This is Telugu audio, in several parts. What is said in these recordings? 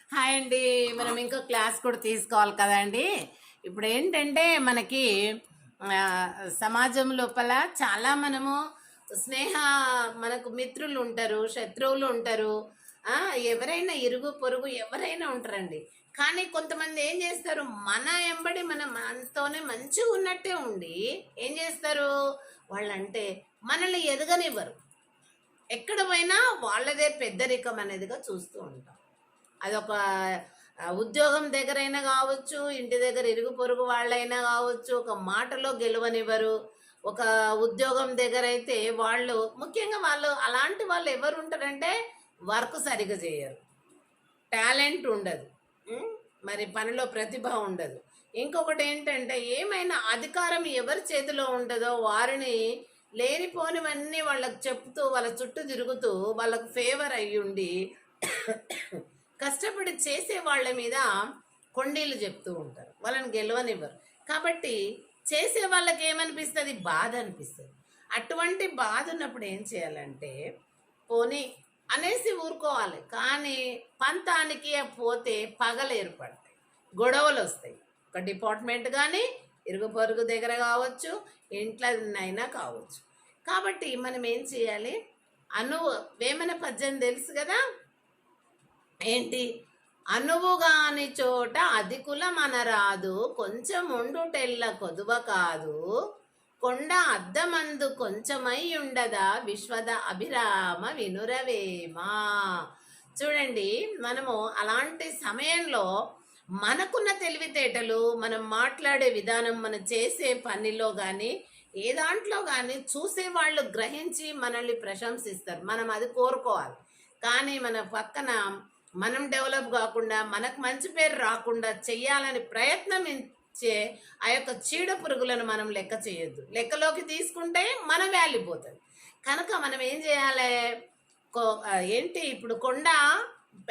హాయ్ అండి. మనం ఇంకో క్లాస్ కూడా తీసుకోవాలి కదండి. ఇప్పుడు ఏంటంటే మనకి ఆ, సమాజం లోపల చాలా మనము స్నేహ మనకు మిత్రులు ఉంటారు, శత్రువులు ఉంటారు. ఆ, ఎవరైనా ఇరుగు పొరుగు ఎవరైనా ఉంటారండి. కానీ కొంతమంది ఏం చేస్తారు, మన ఎంబడి మనతోనే మంచిగా ఉన్నట్టే ఉండి ఏం చేస్తారు, వాళ్ళంటే మనల్ని ఎదగనివ్వరు. ఎక్కడ పోయినా వాళ్ళదే పెద్దరికం అనేదిగా చూస్తూ ఉంటాం. అదొక ఉద్యోగం దగ్గరైనా కావచ్చు, ఇంటి దగ్గర ఇరుగు పొరుగు వాళ్ళైనా కావచ్చు, ఒక మాటలో గెలవనివ్వరు. ఒక ఉద్యోగం దగ్గర అయితే వాళ్ళు ముఖ్యంగా వాళ్ళు అలాంటి వాళ్ళు ఎవరు ఉంటారంటే వర్క్ సరిగా చేయరు, టాలెంట్ ఉండదు, ఉం? మరి పనిలో ప్రతిభ ఉండదు. ఇంకొకటి ఏంటంటే ఏమైనా అధికారం ఎవరి చేతిలో ఉంటుందో వారిని లేనిపోనివన్నీ వాళ్ళకి చెప్తూ వాళ్ళ చుట్టూ తిరుగుతూ వాళ్ళకు ఫేవర్ అయ్యుండి కష్టపడి చేసే వాళ్ళ మీద కొండీలు చెప్తూ ఉంటారు, వాళ్ళని గెలవనివ్వరు. కాబట్టి చేసే వాళ్ళకి ఏమనిపిస్తుంది, బాధ అనిపిస్తుంది. అటువంటి బాధ ఉన్నప్పుడు ఏం చేయాలంటే పోనీ అనేసి ఊరుకోవాలి. కానీ పంతానికి పోతే పగలు ఏర్పడతాయి, గొడవలు వస్తాయి. ఒక డిపార్ట్మెంట్ కానీ ఇరుగు పొరుగు దగ్గర కావచ్చు, ఇంట్లోనైనా కావచ్చు. కాబట్టి మనం ఏం చేయాలి, వేమన పద్యం తెలుసు కదా, ఏంటి, అనువుగాని చోట అధికుల మనరాదు, కొంచెం ఉండుటెల్ల కొదువ కాదు, కొండ అద్దమందు కొంచెమై ఉండదా, విశ్వద అభిరామ వినురవేమా. చూడండి, మనము అలాంటి సమయంలో మనకున్న తెలివితేటలు, మనం మాట్లాడే విధానం, మనం చేసే పనిలో కానీ ఏ దాంట్లో కానీ చూసే వాళ్ళు గ్రహించి మనల్ని ప్రశంసిస్తారు, మనం అది కోరుకోవాలి. కానీ మన పక్కన మనం డెవలప్ కాకుండా, మనకు మంచి పేరు రాకుండా చెయ్యాలని ప్రయత్నించే ఆ యొక్క చీడ పురుగులను మనం లెక్క చేయొద్దు. లెక్కలోకి తీసుకుంటే మన వాల్యూ పోతుంది. కనుక మనం ఏం చేయాలి, ఏంటి ఇప్పుడు కొండ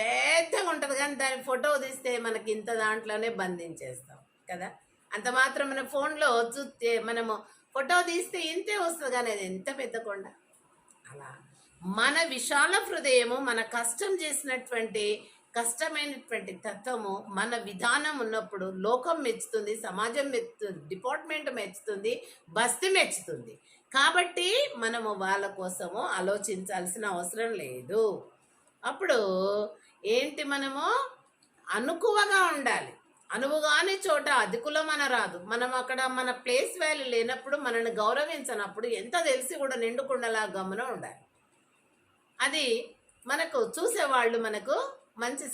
పెద్దగా ఉంటుంది కానీ దాని ఫోటో తీస్తే మనకి ఇంత దాంట్లోనే బంధించేస్తాం కదా. అంత మాత్రం మన ఫోన్లో చూస్తే మనము ఫోటో తీస్తే ఇంతే వస్తుంది, కానీ అది ఎంత పెద్ద కొండ. అలా మన విశాల హృదయము, మన కష్టం చేసినటువంటి కష్టమైనటువంటి తత్వము, మన విధానం ఉన్నప్పుడు లోకం మెచ్చుతుంది, సమాజం మెచ్చుతుంది, డిపార్ట్మెంట్ మెచ్చుతుంది, బస్తీ మెచ్చుతుంది. కాబట్టి మనము వాళ్ళ కోసము ఆలోచించాల్సిన అవసరం లేదు. అప్పుడు ఏంటి, మనము అనుకువగా ఉండాలి. అనువుగాని చోట అధికులం అనరాదు. మనం అక్కడ మన ప్లేస్ వాల్యూ లేనప్పుడు, మనల్ని గౌరవించినప్పుడు ఎంత తెలిసి కూడా నిండుకుండలా గమనం ఉండాలి. అది మనకు చూసేవాళ్ళు మనకు మంచి